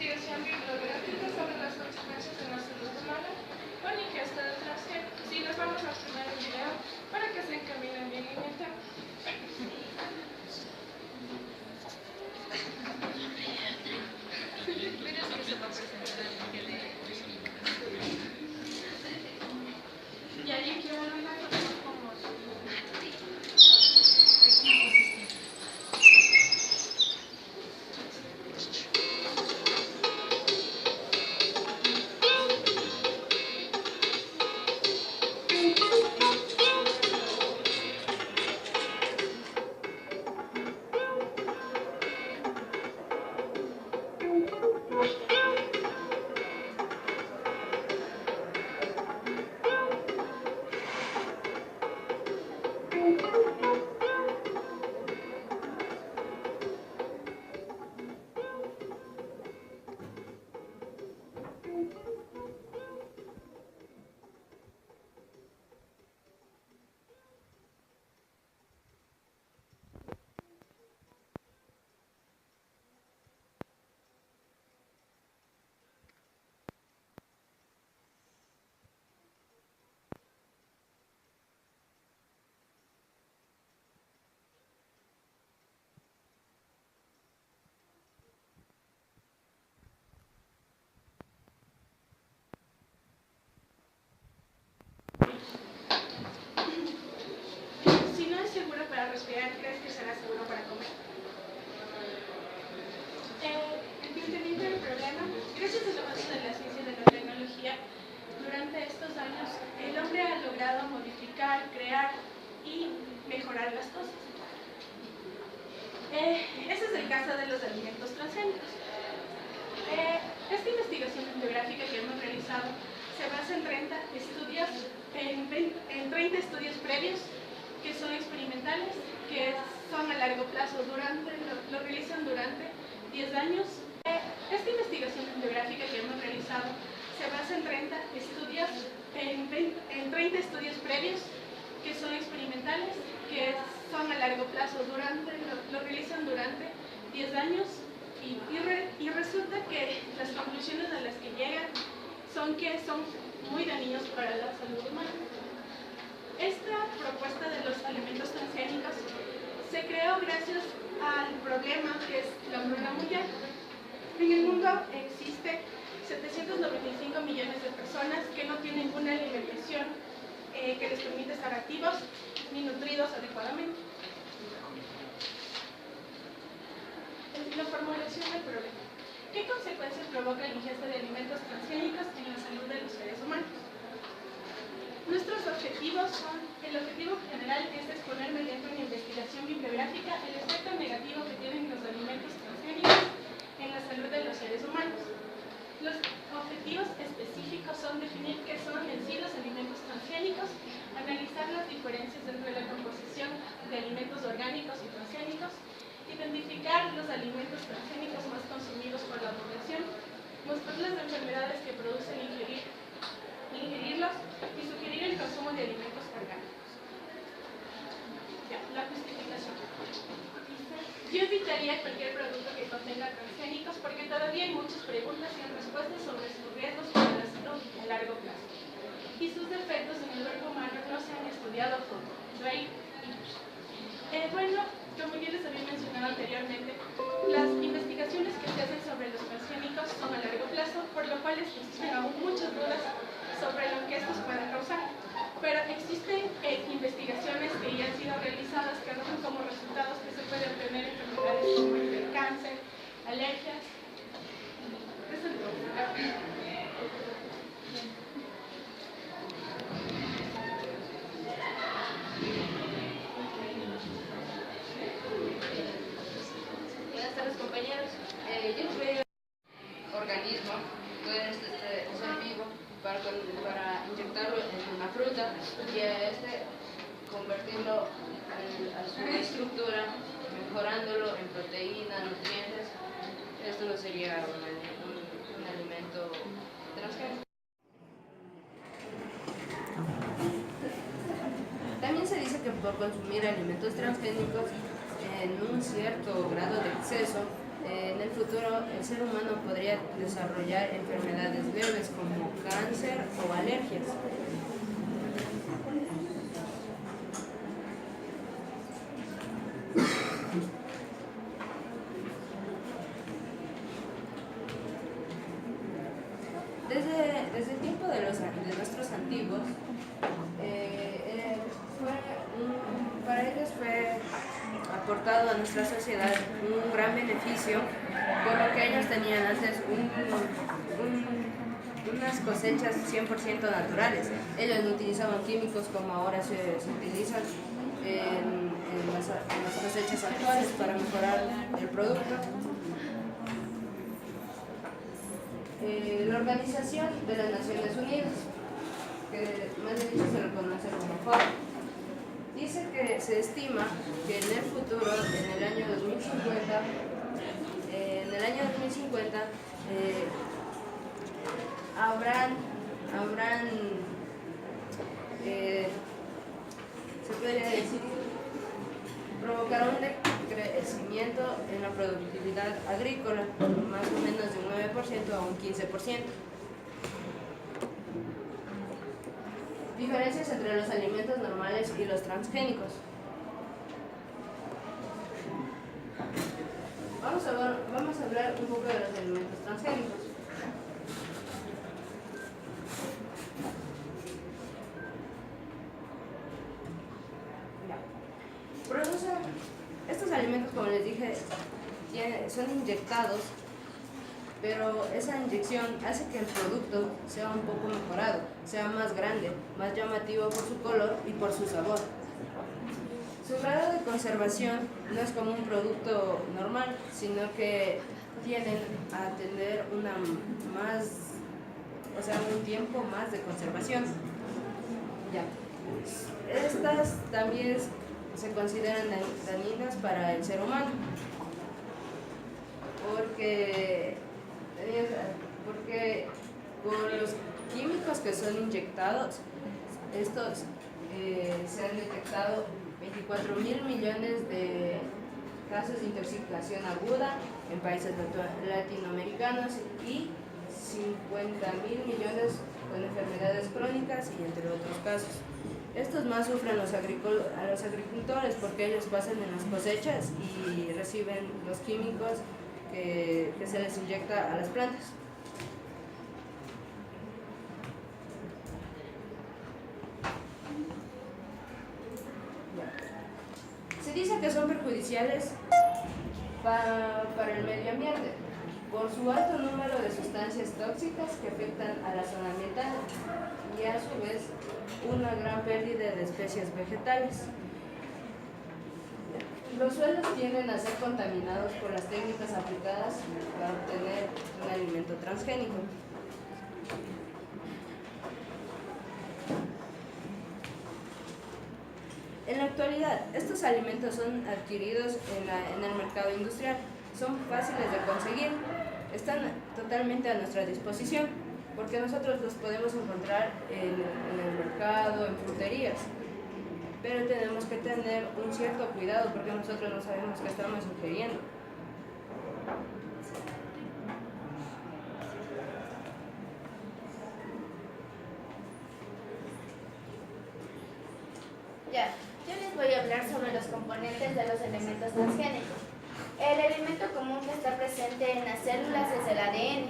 investigación bibliográfica sobre las consecuencias en la salud humana con ingesta de transgénicos. Sí, les vamos a poner el video para que se encaminen bien en el tema. Y ahí quiero hablar como si no es seguro para respirar, ¿crees que será seguro para comer? El planteamiento del problema, gracias al avance de la ciencia y de la tecnología, durante estos años el hombre ha logrado modificar, crear y mejorar las cosas. Ese es el caso de los alimentos transgénicos. Esta investigación bibliográfica que hemos realizado se basa en 30 estudios, en 30 estudios previos que son experimentales, que son a largo plazo, lo realizan durante 10 años. Esta investigación bibliográfica que hemos realizado se basa en 30 estudios, en 30 estudios previos que son experimentales, que son a largo plazo, lo realizan durante 10 años y resulta que las conclusiones a las que llegan son que son muy dañinos para la salud humana. Esta propuesta de los alimentos transgénicos se creó gracias al problema que es la hambruna mundial. En el mundo existe 795 millones de personas que no tienen una alimentación que les permite estar activos ni nutridos adecuadamente. La formulación del problema. ¿Qué consecuencias provoca la ingesta de alimentos transgénicos en la salud de los seres humanos? Nuestros objetivos son, el objetivo general es exponer mediante una investigación bibliográfica el efecto negativo que tienen los alimentos transgénicos en la salud de los seres humanos. Los objetivos específicos son definir qué son en sí los alimentos transgénicos, analizar las diferencias dentro de la composición de alimentos orgánicos y transgénicos, identificar los alimentos transgénicos más consumidos por la población, mostrar las enfermedades que producen ingerirlos y sugerir el consumo de alimentos orgánicos. La justificación. Yo evitaría cualquier producto que contenga transgénicos porque todavía hay muchas preguntas y respuestas sobre sus riesgos para la salud a largo plazo. Y sus efectos en el cuerpo humano no se han estudiado a fondo. Bueno, como ya les había mencionado anteriormente, las investigaciones que se hacen sobre los transgénicos son a largo plazo, por lo cual existen aún muchas dudas sobre lo que estos puedan causar. Pero existen investigaciones que ya han sido realizadas que arrojan como resultados que se pueden obtener enfermedades como el cáncer, alergias. Eso es todo. Buenas tardes, compañeros. Yo les voy a organismo, puede ser vivo, para inyectarlo en una fruta y a convertirlo a su estructura, mejorándolo en proteína, nutrientes. Esto no sería un alimento transgénico. También se dice que por consumir alimentos transgénicos en un cierto grado de exceso en el futuro el ser humano podría desarrollar enfermedades leves como cáncer o alergias. Desde el tiempo de nuestros antiguos, para ellos fue aportado a nuestra sociedad un gran beneficio, por lo que ellos tenían antes unas cosechas 100% naturales. Ellos no utilizaban químicos como ahora se utilizan en las cosechas actuales para mejorar el producto. La Organización de las Naciones Unidas, que más de dicho se le conoce como FAO, dice que se estima que en el futuro, en el año 2050, se podría decir, provocará un decrecimiento en la productividad agrícola, más o menos de un 9% a un 15%. Diferencias entre los alimentos normales y los transgénicos. Vamos a hablar un poco de los alimentos transgénicos. Estos alimentos, como les dije, son inyectados, pero esa inyección hace que el producto sea un poco mejorado, sea más grande, más llamativo por su color y por su sabor. Su grado de conservación no es como un producto normal, sino que tienden a tener un tiempo más de conservación. Estas también se consideran dañinas para el ser humano, porque con los químicos que son inyectados, estos se han detectado 24.000 millones de casos de intoxicación aguda en países latinoamericanos y 50.000 millones con enfermedades crónicas y entre otros casos. Estos más sufren a los agricultores porque ellos pasan en las cosechas y reciben los químicos que se les inyecta a las plantas. Se dice que son perjudiciales para el medio ambiente por su alto número de sustancias tóxicas que afectan a la zona ambiental y a su vez una gran pérdida de especies vegetales. Los suelos tienden a ser contaminados por las técnicas aplicadas para obtener un alimento transgénico. En la actualidad, estos alimentos son adquiridos en el mercado industrial, son fáciles de conseguir, están totalmente a nuestra disposición, porque nosotros los podemos encontrar en el mercado, en fruterías, pero tenemos que tener un cierto cuidado porque nosotros no sabemos qué estamos ingiriendo. Yo les voy a hablar sobre los componentes de los elementos transgénicos. El elemento común que está presente en las células es el ADN.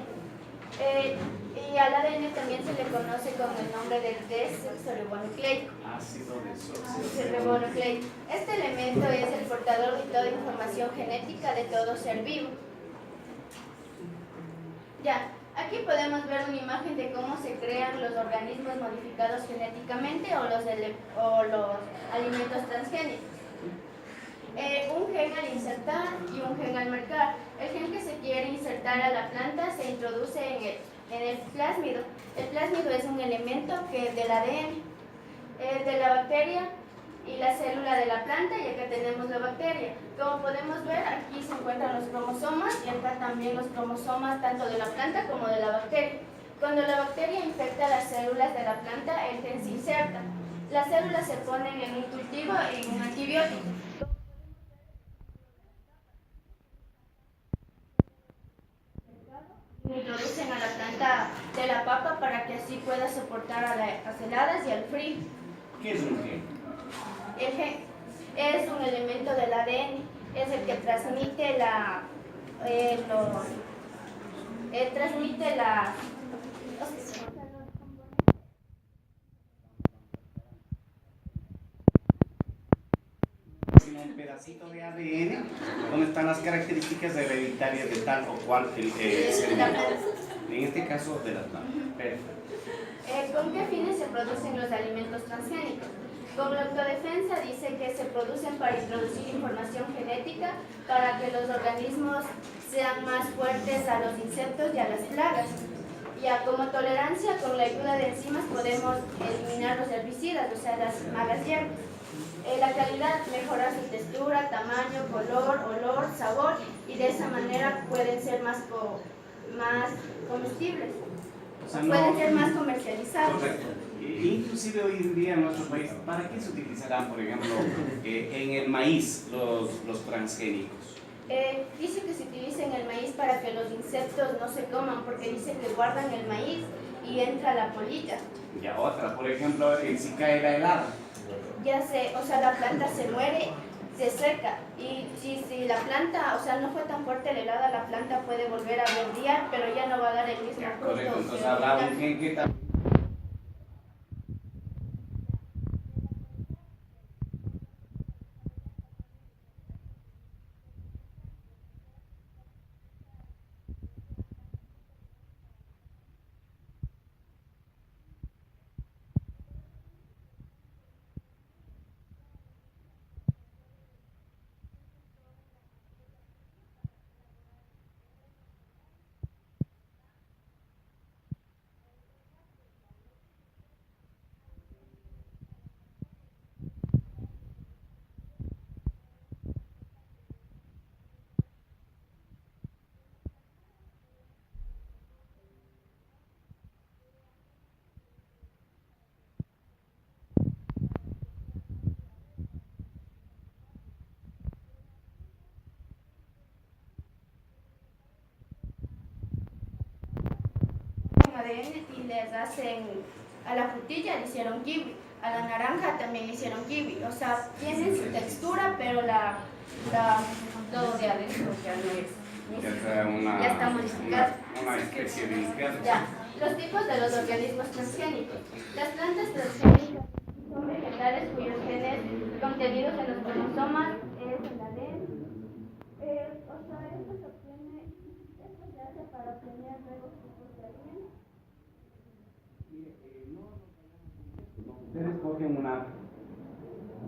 Y al ADN también se le conoce con el nombre del desoxirribonucleico. Este elemento es el portador de toda información genética de todo ser vivo. Aquí podemos ver una imagen de cómo se crean los organismos modificados genéticamente o los alimentos transgénicos. Un gen al insertar y un gen al marcar. El gen que se quiere insertar a la planta se introduce en el plásmido. El plásmido es un elemento que es del ADN, de la bacteria y la célula de la planta, y acá tenemos la bacteria. Como podemos ver, aquí se encuentran los cromosomas y acá también los cromosomas tanto de la planta como de la bacteria. Cuando la bacteria infecta las células de la planta, el gen se inserta. Las células se ponen en un cultivo y en un antibiótico. introducen a la planta de la papa para que así pueda soportar a las heladas y al frío. ¿Qué es un gen? El gen es un elemento del ADN, es el que transmite Sino un pedacito de ADN donde están las características hereditarias de tal o cual elemento. En este caso de la planta. Perfecto. ¿Con qué fines se producen los alimentos transgénicos? Con la autodefensa dice que se producen para introducir información genética para que los organismos sean más fuertes a los insectos y a las plagas. Ya como tolerancia, con la ayuda de enzimas podemos eliminar los herbicidas, o sea, las malas hierbas. La calidad, mejorar su textura, tamaño, color, olor, sabor, y de esa manera pueden ser más comestibles, O sea, pueden ser más comercializados. Correcto. Inclusive hoy en día en nuestro país, ¿para qué se utilizarán, por ejemplo, en el maíz los transgénicos? Dice que se utiliza en el maíz para que los insectos no se coman, porque dice que guardan el maíz y entra la polilla. Ya otra, por ejemplo, si cae la helada. O sea, la planta se muere, se seca, y si la planta, o sea, no fue tan fuerte la helada, la planta puede volver a verdear, pero ya no va a dar el mismo fruto. Correcto, entonces habrá un gen que también. ADN y les hacen a la frutilla le hicieron kiwi, a la naranja también le hicieron kiwi, o sea, tienen su textura, pero todo de adentro ya no es, ya está modificado. Una especie de infierno. Ya, los tipos de los organismos transgénicos. Las plantas transgénicas son vegetales cuyos genes contenidos en los cromosomas es el ADN. O sea, esto se hace para obtener nuevos tipos de alimentos. Ustedes cogen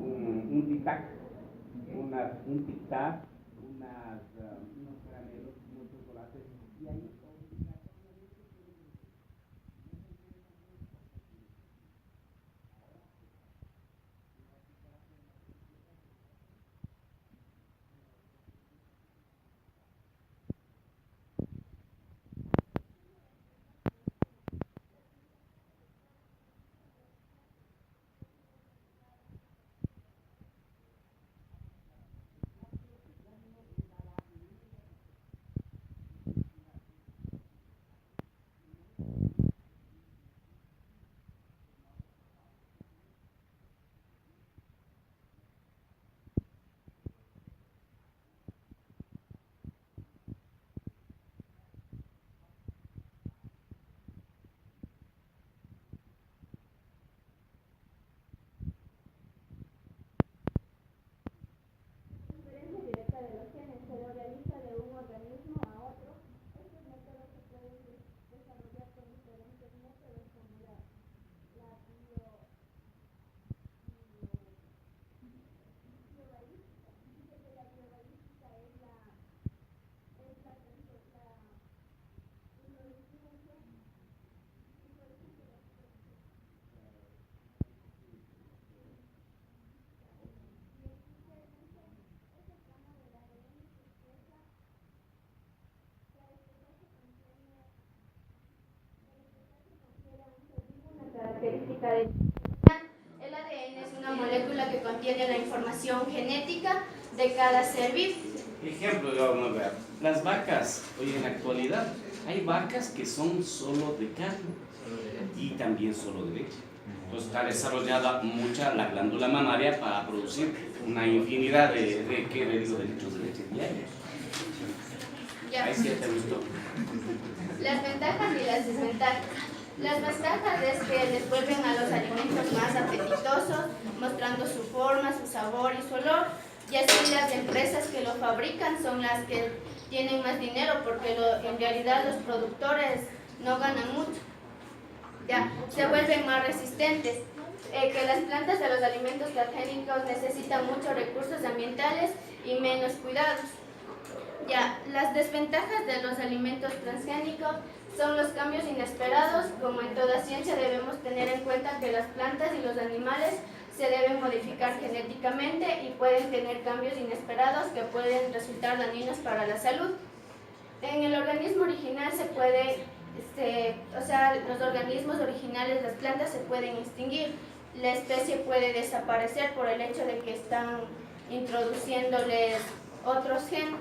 un tic-tac, unos caramelos, unos chocolates, y ahí característica de el ADN es una molécula que contiene la información genética de cada ser vivo. ejemplo, vamos a ver, las vacas hoy en la actualidad Hay vacas que son solo de carne y también solo de leche. Entonces está desarrollada mucha la glándula mamaria para producir una infinidad de litros de leche diarios. Ya. Ahí sí te gustó. Las ventajas y las desventajas. Las ventajas es que les vuelven a los alimentos más apetitosos, mostrando su forma, su sabor y su olor. Y así las empresas que lo fabrican son las que tienen más dinero, porque en realidad los productores no ganan mucho. Ya, se vuelven más resistentes. Que las plantas de los alimentos transgénicos necesitan muchos recursos ambientales y menos cuidados. Ya, las desventajas de los alimentos transgénicos son los cambios inesperados. Como en toda ciencia debemos tener en cuenta que las plantas y los animales se deben modificar genéticamente y pueden tener cambios inesperados que pueden resultar dañinos para la salud. En el organismo original se puede, los organismos originales, las plantas se pueden extinguir. La especie puede desaparecer por el hecho de que están introduciéndoles otros genes.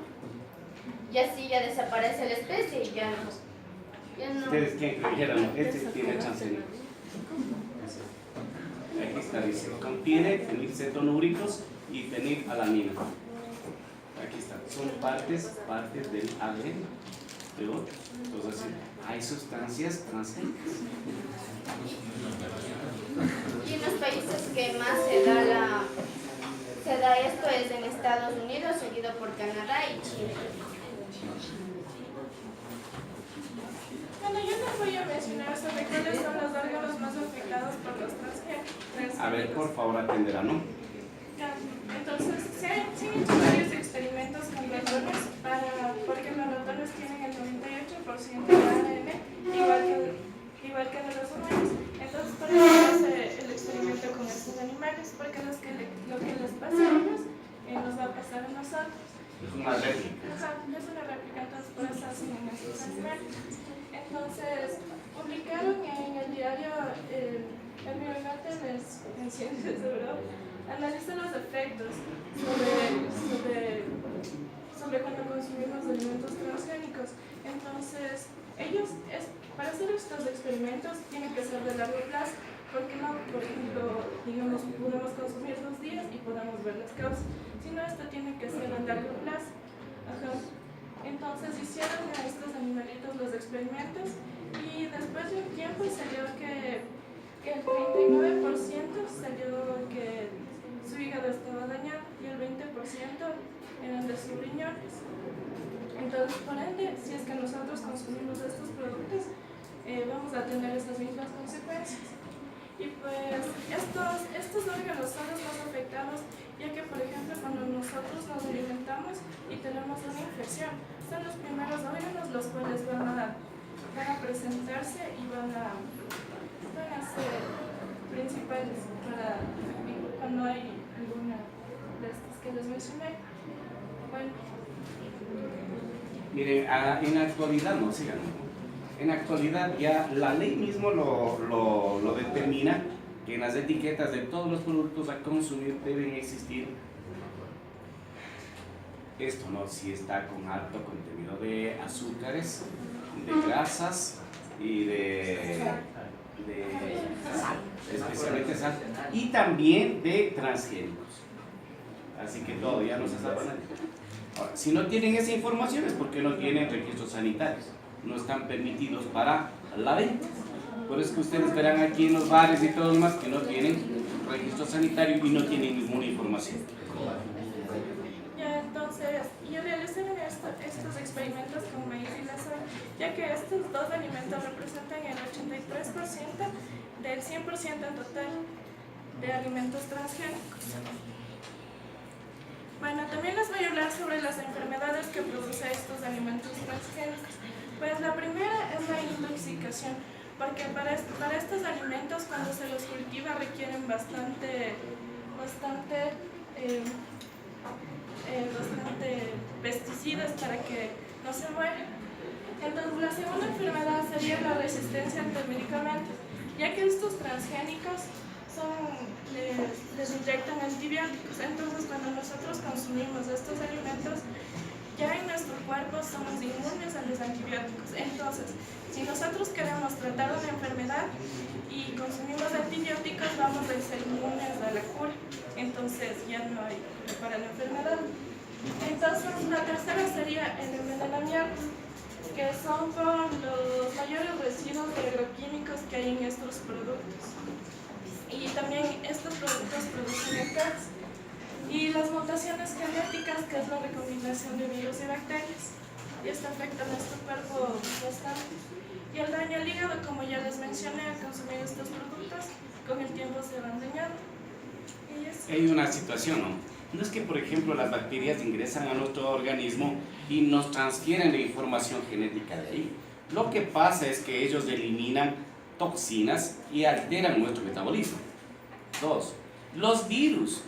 Y así ya desaparece la especie y ya no. ¿Ustedes quién creyeron? Este tiene chance. Aquí está, dice, contiene fenilcetonúricos y fenilalanina. Aquí está, son partes del ADN de otro. Entonces, hay sustancias transgénicas. Y en los países que más se da esto es en Estados Unidos, seguido por Canadá y Chile. Bueno, yo les voy a mencionar sobre cuáles son los órganos más afectados por los transgénicos. A ver, por favor, atenderá, ¿no? Entonces, se han hecho varios experimentos con ratones porque los ratones tienen el 98% de ADN, igual que los humanos. Entonces, por eso se hace el experimento con estos animales, porque lo que les pasa a ellos nos va a pasar a nosotros. Es una réplica. Ajá, es una réplica, entonces por eso hacen en estos animales. Entonces, publicaron en el diario Environmental en Ciencias de Europa, analizan los efectos sobre cuando consumimos alimentos transgénicos. Entonces, ellos, para hacer estos experimentos, tienen que ser de largo plazo, porque no, por ejemplo, digamos, podemos consumir 2 días y podemos ver las causas, sino esto tiene que ser a largo plazo. Ajá. Entonces hicieron a estos animalitos los experimentos y después de un tiempo salió que el 39% salió que su hígado estaba dañado y el 20% eran de sus riñones. Entonces, por ende, si es que nosotros consumimos estos productos, vamos a tener estas mismas consecuencias. Y pues estos órganos son los más afectados, ya que por ejemplo cuando nosotros nos alimentamos y tenemos una infección, son los primeros órganos los cuales van a presentarse y van a ser principales para cuando hay alguna de estas que les mencioné. Bueno. Miren, en la actualidad, no sigan. En la actualidad ya la ley mismo lo determina, que en las etiquetas de todos los productos a consumir deben existir esto, ¿no? Si está con alto contenido de azúcares, de grasas y de sal, especialmente sal, y también de transgénicos. Así que todo ya no se está hablando. Ahora, si no tienen esa información es porque no tienen registros sanitarios, no están permitidos para la venta. Por eso que ustedes verán aquí en los bares y todo lo demás que no tienen registro sanitario y no tienen ninguna información. Ya, entonces, yo realicé estos experimentos con maíz y la soya, ya que estos dos alimentos representan el 83% del 100% en total de alimentos transgénicos. Bueno, también les voy a hablar sobre las enfermedades que producen estos alimentos transgénicos. Pues la primera es la intoxicación, porque para estos alimentos cuando se los cultiva requieren bastante pesticidas para que no se mueran. Entonces la segunda enfermedad sería la resistencia ante medicamentos, ya que estos transgénicos les inyectan antibióticos. Entonces cuando nosotros consumimos estos alimentos, ya en nuestro cuerpo cuerpo somos inmunes a los antibióticos. Entonces, si nosotros queremos tratar una enfermedad y consumimos antibióticos, vamos a ser inmunes a la cura. Entonces ya no hay cura para la enfermedad. Entonces la tercera sería el envenenamiento, que son por los mayores residuos de agroquímicos que hay en estos productos. Y también estos productos producen cáncer. Y las mutaciones genéticas, que es la recombinación de virus y bacterias. Y esto afecta a nuestro cuerpo bastante. Y el daño al hígado, como ya les mencioné, al consumir estos productos, con el tiempo se van dañando. Y eso. Hay una situación, ¿no? No es que, por ejemplo, las bacterias ingresan a nuestro organismo y nos transfieren la información genética de ahí. Lo que pasa es que ellos eliminan toxinas y alteran nuestro metabolismo. Dos, los virus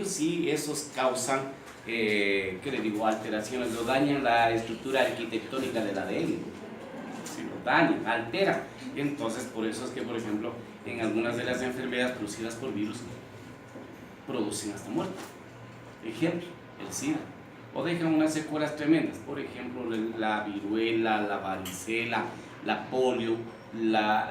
sí, esos causan, ¿qué le digo?, alteraciones, lo dañan la estructura arquitectónica del ADN. Sí, lo dañan, alteran. Entonces, por eso es que, por ejemplo, en algunas de las enfermedades producidas por virus, producen hasta muerte. Ejemplo, el SIDA. O dejan unas secuelas tremendas. Por ejemplo, la viruela, la varicela, la polio,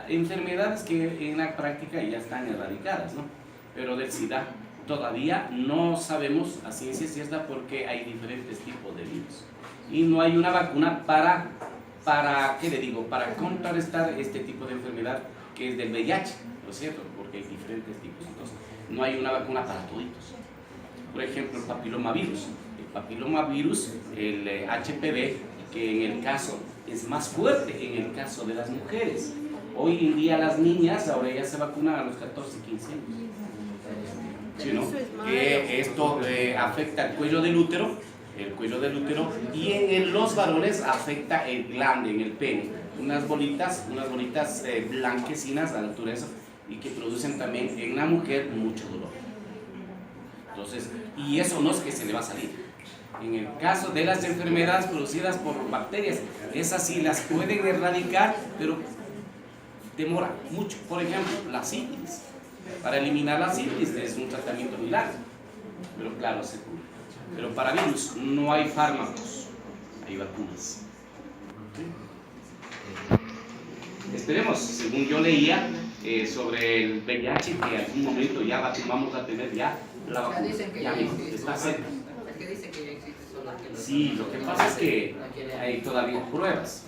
enfermedades que en la práctica ya están erradicadas, ¿no? Pero del SIDA todavía no sabemos a ciencia cierta porque hay diferentes tipos de virus. Y no hay una vacuna para ¿qué le digo?, para contrarrestar este tipo de enfermedad que es del VIH, ¿no es cierto? Porque hay diferentes tipos. Entonces, no hay una vacuna para toditos. Por ejemplo, el papilomavirus. El papilomavirus, el HPV, que en el caso es más fuerte en el caso de las mujeres. Hoy en día las niñas ahora ya se vacunan a los 14, 15 años. ¿Sí, no? Que esto afecta el cuello del útero, y en los varones afecta el glande, en el pene. Unas bolitas blanquecinas a la altura de eso, y que producen también en la mujer mucho dolor. Entonces, y eso no es que se le va a salir. En el caso de las enfermedades producidas por bacterias, esas sí las pueden erradicar, pero demora mucho. Por ejemplo, la sífilis. Para eliminar la sífilis es un tratamiento muy largo, pero claro, se cura. Pero para virus no hay fármacos, hay vacunas. ¿Sí? Esperemos, según yo leía sobre el VIH, que en algún momento ya vamos a tener ya la vacuna. Ya mismo, está cerca. Es que dice que ya existe, solo que no. Sí, lo que pasa es que hay todavía pruebas.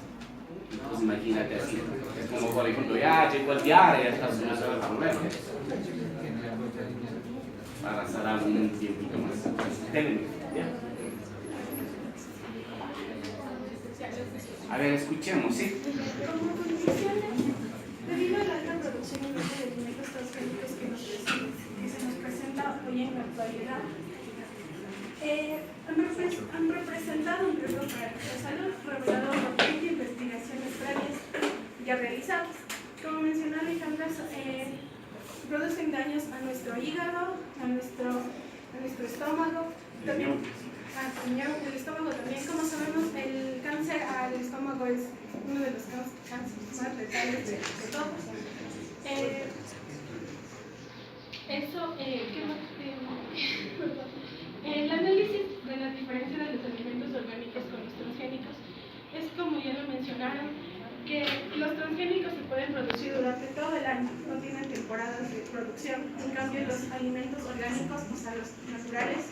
Pues imagínate así. Es como, por ejemplo, ya llegó el diario, ya está solucionado el problema. Pasará un tiempito más. Ténme, ¿ya? A ver, escuchemos, ¿sí? Como condiciones, debido a la alta producción y uso de alimentos transgénicos que se nos presenta hoy en la actualidad, han representado un riesgo para nuestra salud, revelado por 20 investigaciones previas ya realizadas. Como mencionó Alejandra, producen daños a nuestro hígado, a nuestro estómago, también el estómago también. Como sabemos, el cáncer al estómago es uno de los cánceres más letales de todos. El análisis de la diferencia de los alimentos orgánicos con los transgénicos es, como ya lo mencionaron, que los transgénicos se pueden producir durante todo el año, no tienen temporadas de producción. En cambio, los alimentos orgánicos, o sea, los naturales,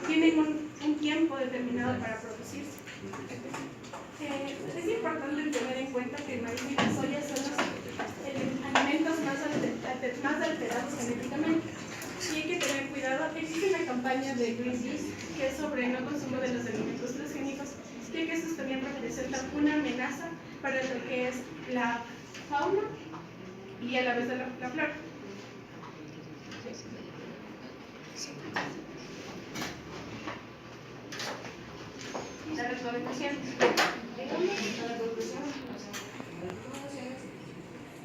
tienen un tiempo determinado para producirse. Es importante tener en cuenta que el maíz y la soya son los alimentos más alterados genéticamente. Y hay que tener cuidado. Existe una campaña de Greenpeace que es sobre el no consumo de los alimentos transgénicos, ya que estos también representan una amenaza para lo que es la fauna y a la vez la flora. La recomendación.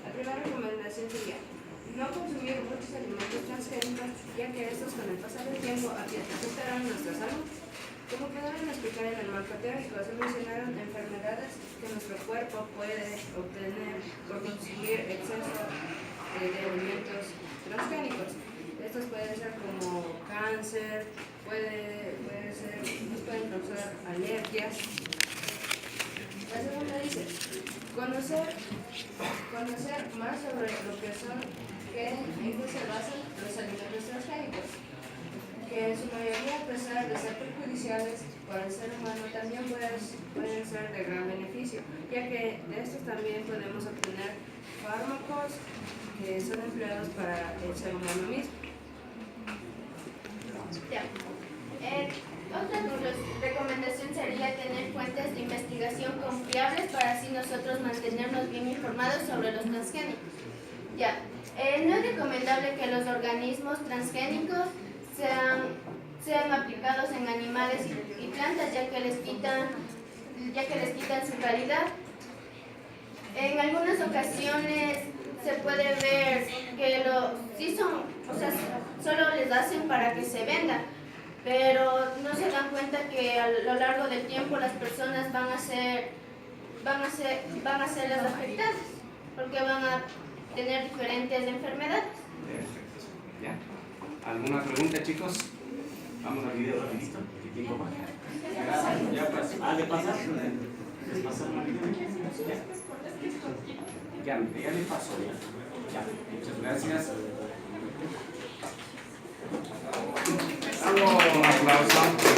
La primera recomendación sería no consumir muchos alimentos transgénicos, ya que estos con el pasar del tiempo afectarán nuestra salud. Como pudieron explicar en el marco teórico, se mencionaron enfermedades que nuestro cuerpo puede obtener por consumir exceso de alimentos transgénicos. Estos pueden ser como cáncer, nos pueden causar alergias, La segunda dice, conocer más sobre lo que son, en qué se basan los alimentos transgénicos, que en su mayoría, a pesar de ser perjudiciales para el ser humano, también pueden ser de gran beneficio, ya que de estos también podemos obtener fármacos que son empleados para el ser humano mismo. Ya. Otra recomendación sería tener fuentes de investigación confiables para así nosotros mantenernos bien informados sobre los transgénicos. Ya. No es recomendable que los organismos transgénicos sean aplicados en animales y plantas, ya que les quitan su calidad. En algunas ocasiones se puede ver que solo les hacen para que se venda, pero no se dan cuenta que a lo largo del tiempo las personas van a ser las afectadas, porque van a tener diferentes enfermedades. Perfecto. ¿Ya? ¿Alguna pregunta, chicos? Vamos al video rapidito. ¿Qué tiempo va? Ya pasó. ¿De pasar? ¿Les pasó el video? Ya le pasó, ya. Muchas gracias. Un aplauso.